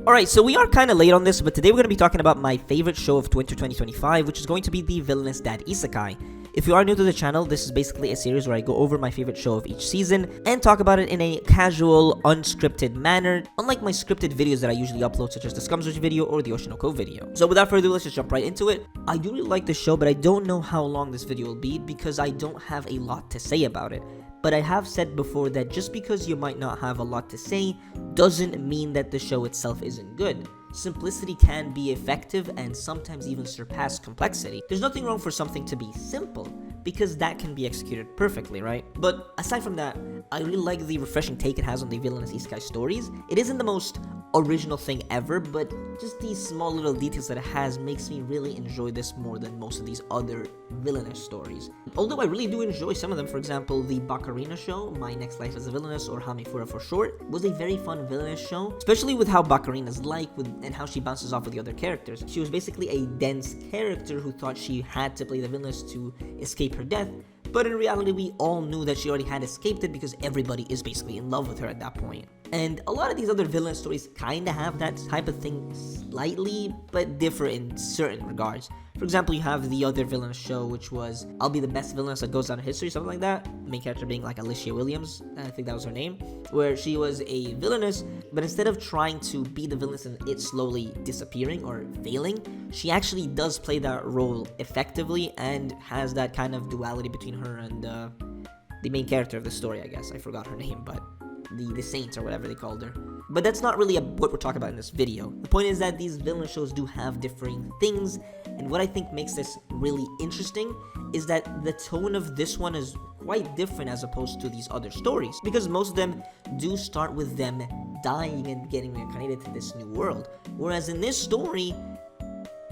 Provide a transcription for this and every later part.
Alright, so we are kind of late on this, but today we're going to be talking about my favorite show of winter 2025, which is going to be the Villainous Dad Isekai. If you are new to the channel, this is basically a series where I go over my favorite show of each season and talk about it in a casual, unscripted manner, unlike my scripted videos that I usually upload, such as the Scumswitch video or the Oshinoko video. So without further ado, let's just jump right into it. I do really like the show, but I don't know how long this video will be because I don't have a lot to say about it. But I have said before that just because you might not have a lot to say doesn't mean that the show itself isn't good. Simplicity can be effective and sometimes even surpass complexity. There's nothing wrong for something to be simple, because that can be executed perfectly, right? But aside from that, I really like the refreshing take it has on the villainous isekai stories. It isn't the most original thing ever, but just these small little details that it has makes me really enjoy this more than most of these other villainous stories. Although I really do enjoy some of them. For example, the Bakarina show, My Next Life as a Villainess, or Hamifura for short, was a very fun villainous show, especially with how Bakarina's and how she bounces off with the other characters. She was basically a dense character who thought she had to play the villainess to escape her death, but in reality we all knew that she already had escaped it because everybody is basically in love with her at that point. And a lot of these other villain stories kinda have that type of thing slightly, but differ in certain regards. For example, you have the other villain show, which was I'll Be the Best Villainess That Goes Down in History, something like that. The main character being like Alicia Williams, I think that was her name, where she was a villainess, but instead of trying to be the villainess and it slowly disappearing or failing, she actually does play that role effectively and has that kind of duality between her and the main character of the story, I guess. I forgot her name, but the Saints or whatever they called her. But that's not really what we're talking about in this video. The point is that these villain shows do have differing things, and what I think makes this really interesting is that the tone of this one is quite different as opposed to these other stories, because most of them do start with them dying and getting reincarnated to this new world, whereas in this story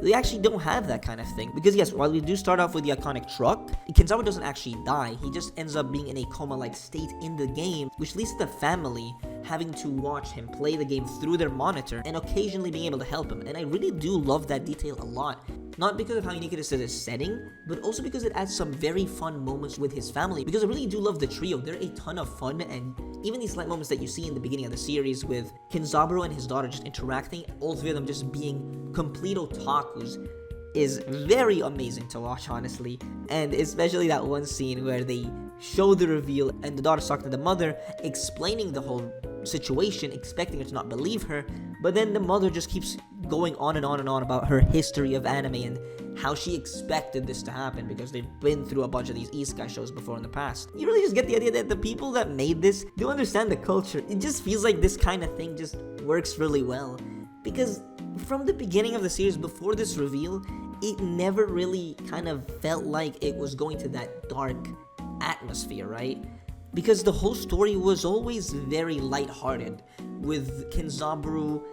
they actually don't have that kind of thing. Because yes, while we do start off with the iconic truck, Kenzaro doesn't actually die. He just ends up being in a coma-like state in the game, which leads to the family having to watch him play the game through their monitor and occasionally being able to help him. And I really do love that detail a lot. Not because of how unique it is to this setting, but also because it adds some very fun moments with his family. Because I really do love the trio. They're a ton of fun, and even these slight moments that you see in the beginning of the series with Kenzaburo and his daughter just interacting, all three of them just being complete otakus, is very amazing to watch, honestly. And especially that one scene where they show the reveal and the daughter's talking to the mother, explaining the whole situation, expecting her to not believe her, but then the mother just keeps going on and on and on about her history of anime and how she expected this to happen because they've been through a bunch of these isekai shows before in the past. You really just get the idea that the people that made this do understand the culture. It just feels like this kind of thing just works really well, because from the beginning of the series, before this reveal, it never really kind of felt like it was going to that dark atmosphere, right? Because the whole story was always very lighthearted, with Kenzaburo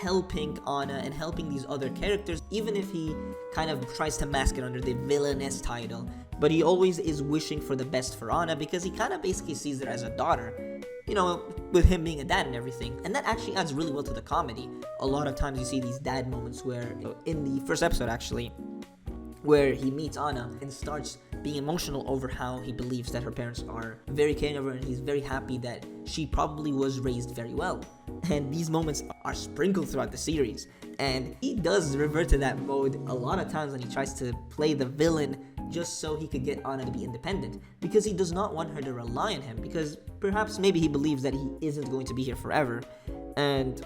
helping Anna and helping these other characters, even if he kind of tries to mask it under the villainess title. But he always is wishing for the best for Anna because he kind of basically sees her as a daughter, you know, with him being a dad and everything. And that actually adds really well to the comedy. A lot of times you see these dad moments where, in the first episode actually, where he meets Anna and starts being emotional over how he believes that her parents are very caring of her, and he's very happy that she probably was raised very well. And these moments are sprinkled throughout the series, and he does revert to that mode a lot of times when he tries to play the villain just so he could get Anna to be independent, because he does not want her to rely on him, because perhaps maybe he believes that he isn't going to be here forever, and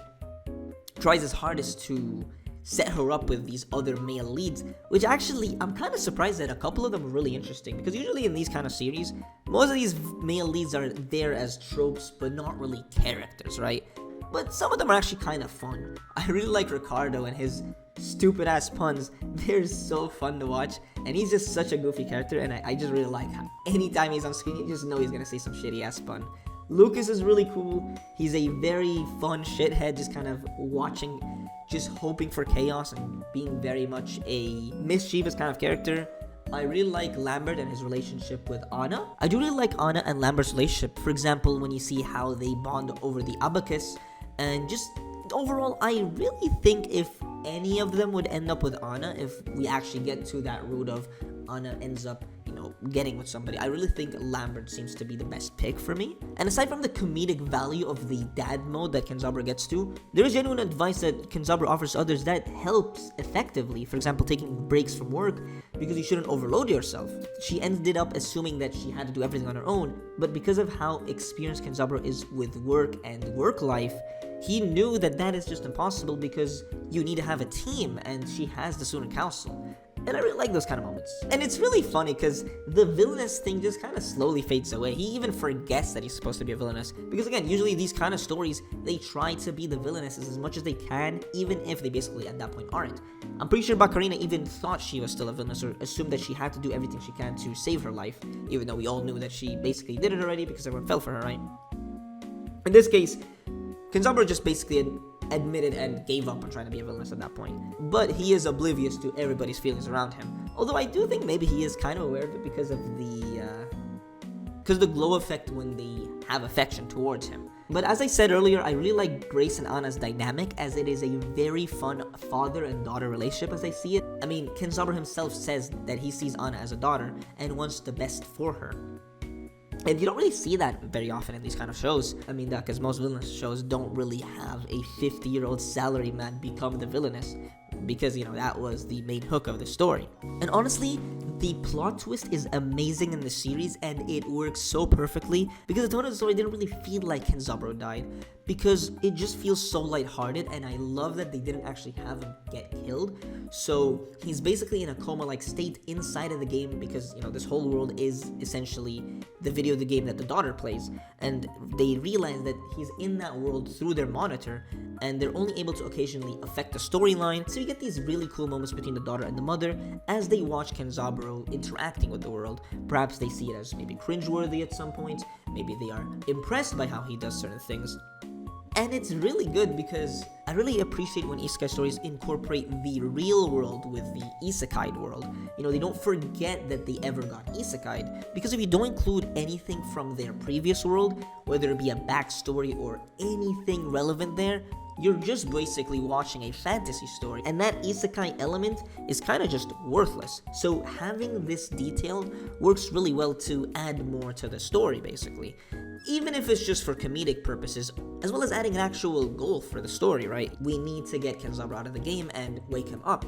tries his hardest to set her up with these other male leads, which actually, I'm kind of surprised that a couple of them are really interesting, because usually in these kind of series, most of these male leads are there as tropes, but not really characters, right? But some of them are actually kind of fun. I really like Ricardo and his stupid ass puns. They're so fun to watch, and he's just such a goofy character, and I just really like how anytime he's on screen, you just know he's gonna say some shitty ass pun. Lucas is really cool. He's a very fun shithead, just kind of watching, just hoping for chaos and being very much a mischievous kind of character. I really like Lambert and his relationship with Anna. I do really like Anna and Lambert's relationship. For example, when you see how they bond over the abacus, and just overall, I really think if any of them would end up with Anna, if we actually get to that route of Anna ends up, you know, getting with somebody, I really think Lambert seems to be the best pick for me. And aside from the comedic value of the dad mode that Kenzaburo gets to, there is genuine advice that Kenzaburo offers others that helps effectively. For example, taking breaks from work, because you shouldn't overload yourself. She ended up assuming that she had to do everything on her own, but because of how experienced Kenzaburo is with work and work life, he knew that that is just impossible because you need to have a team, and she has the student council. And I really like those kind of moments. And it's really funny because the villainess thing just kind of slowly fades away. He even forgets that he's supposed to be a villainess. Because again, usually these kind of stories, they try to be the villainesses as much as they can, even if they basically at that point aren't. I'm pretty sure Bakarina even thought she was still a villainess, or assumed that she had to do everything she can to save her life, even though we all knew that she basically did it already because everyone fell for her, right? In this case, Kenzaburo just basically admitted and gave up on trying to be a villainess at that point. But he is oblivious to everybody's feelings around him. Although I do think maybe he is kind of aware of it because of the glow effect when they have affection towards him. But as I said earlier, I really like Grace and Anna's dynamic, as it is a very fun father and daughter relationship as I see it. I mean, Kenzaburo himself says that he sees Anna as a daughter and wants the best for her. And you don't really see that very often in these kind of shows. I mean, that because most villainous shows don't really have a 50-year-old salaryman become the villainess, because, you know, that was the main hook of the story. And honestly, the plot twist is amazing in the series, and it works so perfectly, because the tone of the story didn't really feel like Kenzaburo died, because it just feels so lighthearted, and I love that they didn't actually have him get killed. So he's basically in a coma-like state inside of the game, because, you know, this whole world is essentially the video of the game that the daughter plays, and they realize that he's in that world through their monitor, and they're only able to occasionally affect the storyline. So you get these really cool moments between the daughter and the mother as they watch Kenzaburo interacting with the world. Perhaps they see it as maybe cringeworthy at some point, maybe they are impressed by how he does certain things. And it's really good because I really appreciate when isekai stories incorporate the real world with the isekai world. You know, they don't forget that they ever got isekai'd, because if you don't include anything from their previous world, whether it be a backstory or anything relevant there, you're just basically watching a fantasy story, and that isekai element is kind of just worthless. So having this detail works really well to add more to the story, basically. Even if it's just for comedic purposes, as well as adding an actual goal for the story, right? We need to get Kenzaburo out of the game and wake him up.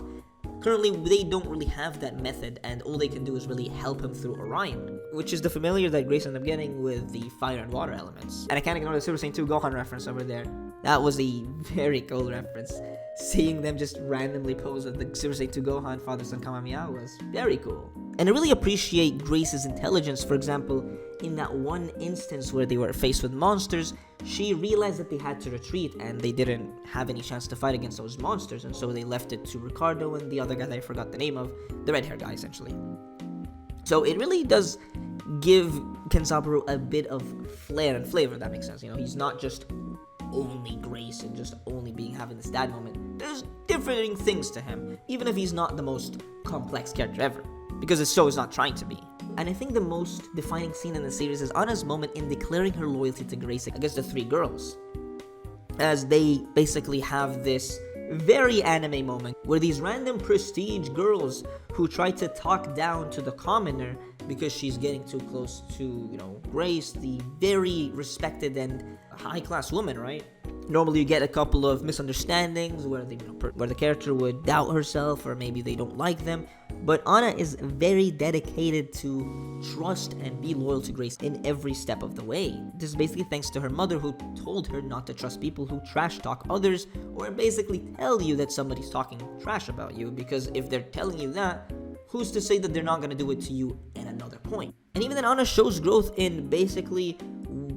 Currently, they don't really have that method, and all they can do is really help him through Orion, which is the familiar that Grace ended up getting with the fire and water elements. And I can't ignore the Super Saiyan 2 Gohan reference over there. That was a very cool reference. Seeing them just randomly pose with the Super Saiyan 2 Gohan Father-Son Kamamiya was very cool. And I really appreciate Grace's intelligence. For example, in that one instance where they were faced with monsters, she realized that they had to retreat and they didn't have any chance to fight against those monsters, and so they left it to Ricardo and the other guy that I forgot the name of, the red hair guy essentially. So it really does give Kenzaburo a bit of flair and flavor, if that makes sense. You know, he's not just only Grace and just only having this dad moment. There's differing things to him, even if he's not the most complex character ever, because the show is not trying to be. And I think the most defining scene in the series is Anna's moment in declaring her loyalty to Grace against the three girls, as they basically have this very anime moment where these random prestige girls who try to talk down to the commoner because she's getting too close to, you know, Grace, the very respected and high-class woman, right? Normally you get a couple of misunderstandings where the character would doubt herself, or maybe they don't like them. But Anna is very dedicated to trust and be loyal to Grace in every step of the way. This is basically thanks to her mother, who told her not to trust people who trash talk others, or basically tell you that somebody's talking trash about you, because if they're telling you that, who's to say that they're not going to do it to you at another point? And even then, Anna shows growth in basically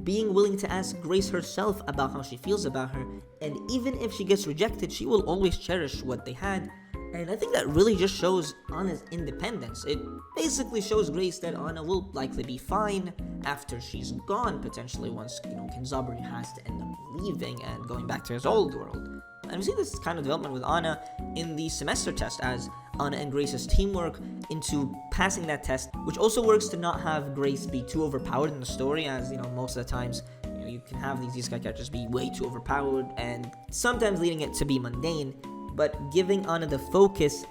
being willing to ask Grace herself about how she feels about her, and even if she gets rejected, she will always cherish what they had. And I think that really just shows Anna's independence. It basically shows Grace that Anna will likely be fine after she's gone, potentially, once, you know, Kenzaburo has to end up leaving and going back to his old world. And we see this kind of development with Anna in the semester test, as Anna and Grace's teamwork into passing that test, which also works to not have Grace be too overpowered in the story, as, you know, most of the times, you know, you can have these isekai characters be way too overpowered and sometimes leading it to be mundane, but giving Anna the focus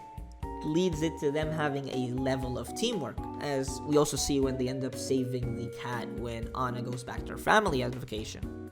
leads it to them having a level of teamwork. as we also see when they end up saving the cat when Anna goes back to her family as vacation.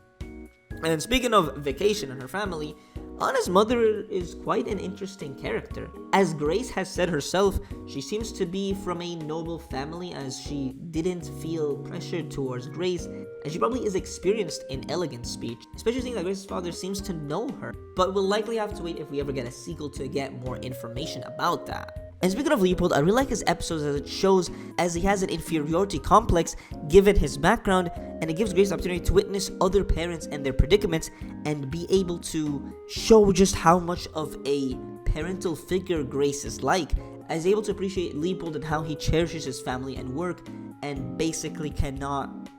And speaking of vacation and her family, Anna's mother is quite an interesting character. As Grace has said herself, she seems to be from a noble family, as she didn't feel pressured towards Grace, and she probably is experienced in elegant speech, especially seeing that Grace's father seems to know her. But we'll likely have to wait if we ever get a sequel to get more information about that. And speaking of Leopold, I really like his episodes as it shows as he has an inferiority complex given his background, and it gives Grace the opportunity to witness other parents and their predicaments and be able to show just how much of a parental figure Grace is like, as able to appreciate Leopold and how he cherishes his family and work and basically cannot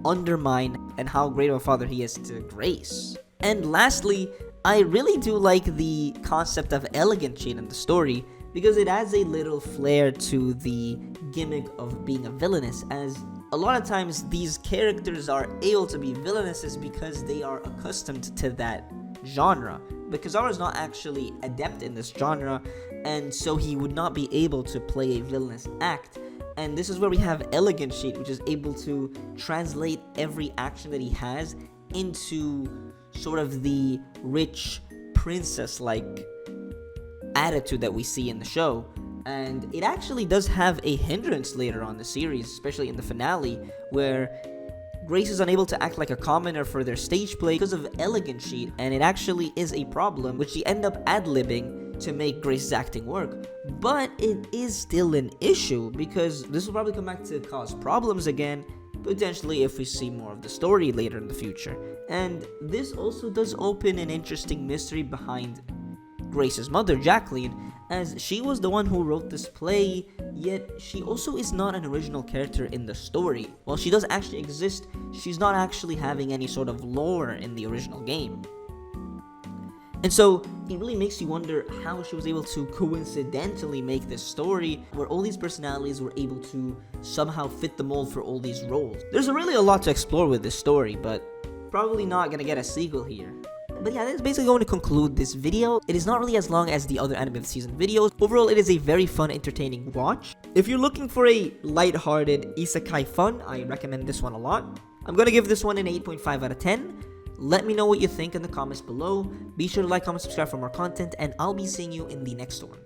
undermine and how great of a father he is to Grace. And lastly, I really do like the concept of elegant cheat in the story, because it adds a little flair to the gimmick of being a villainess, as a lot of times these characters are able to be villainesses because they are accustomed to that genre. But Kizaru is not actually adept in this genre, and so he would not be able to play a villainous act. And this is where we have Elegant Sheet, which is able to translate every action that he has into sort of the rich princess-like attitude that we see in the show. And it actually does have a hindrance later on in the series, especially in the finale, where Grace is unable to act like a commoner for their stage play because of Elegant Sheet, and it actually is a problem which they end up ad-libbing to make Grace's acting work. But it is still an issue, because this will probably come back to cause problems again, potentially if we see more of the story later in the future. And this also does open an interesting mystery behind Grace's mother, Jacqueline, as she was the one who wrote this play, yet she also is not an original character in the story. While she does actually exist, she's not actually having any sort of lore in the original game. And so it really makes you wonder how she was able to coincidentally make this story where all these personalities were able to somehow fit the mold for all these roles. There's really a lot to explore with this story, but probably not gonna get a sequel here. But yeah, that's basically going to conclude this video. It is not really as long as the other anime of the season videos. Overall, it is a very fun, entertaining watch. If you're looking for a light-hearted isekai fun, I recommend this one a lot. I'm going to give this one an 8.5 out of 10. Let me know what you think in the comments below. Be sure to like, comment, subscribe for more content, and I'll be seeing you in the next one.